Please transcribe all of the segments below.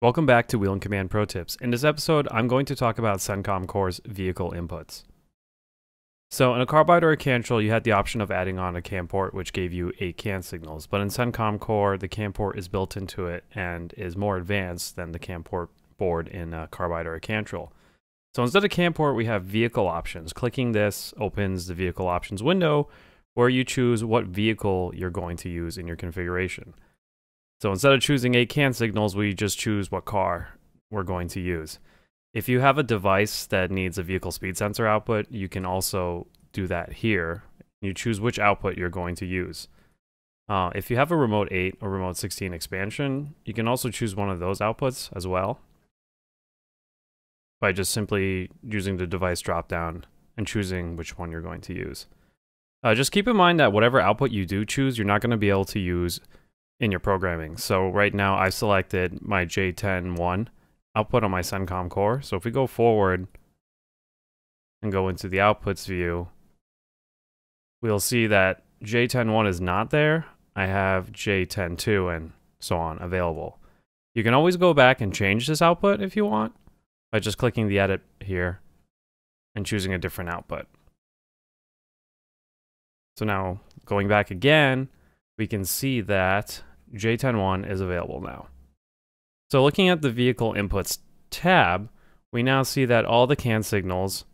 Welcome back to Wheel and Command Pro Tips. In this episode, I'm going to talk about CENTCOM Core's vehicle inputs. So in a carbide or a CAN-TRIL, you had the option of adding on a CAN port, which gave you 8 CAN signals. But in CENTCOM Core, the CAN port is built into it and is more advanced than the CAN port board in a carbide or a CAN-TRIL. So instead of CAN port, we have vehicle options. Clicking this opens the vehicle options window where you choose what vehicle you're going to use in your configuration. So instead of choosing 8 CAN signals, we just choose what car we're going to use. If you have a device that needs a vehicle speed sensor output, you can also do that here. You choose which output you're going to use. If you have a Remote 8 or Remote 16 expansion, you can also choose one of those outputs as well by just simply using the device dropdown and choosing which one you're going to use. Just keep in mind that whatever output you do choose, you're not going to be able to use in your programming. So right now I've selected my J10-1 output on my CENTCOM Core. So if we go forward and go into the outputs view, we'll see that J10-1 is not there. I have J10-2 and so on available. You can always go back and change this output if you want by just clicking the edit here and choosing a different output. So now going back again, we can see that J10-1 is available now. So looking at the vehicle inputs tab, we now see that all the CAN signals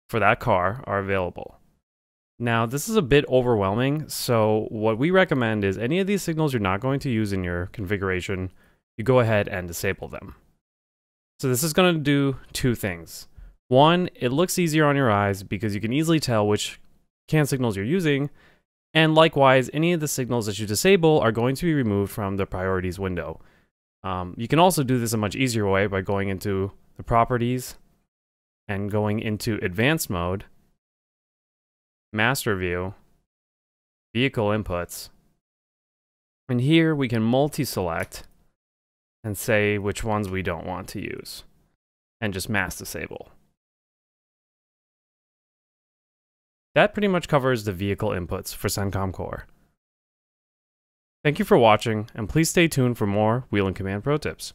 for that car are available. Now this is a bit overwhelming, so what we recommend is any of these signals you're not going to use in your configuration, you go ahead and disable them. So this is going to do two things. One, it looks easier on your eyes because you can easily tell which CAN signals you're using. And likewise, any of the signals that you disable are going to be removed from the priorities window. You can also do this a much easier way by going into the properties and going into advanced mode, master view, vehicle inputs. And here we can multi-select and say which ones we don't want to use and just mass disable. That pretty much covers the vehicle inputs for CENTCOM Core. Thank you for watching, and please stay tuned for more Wheel and Command Pro Tips.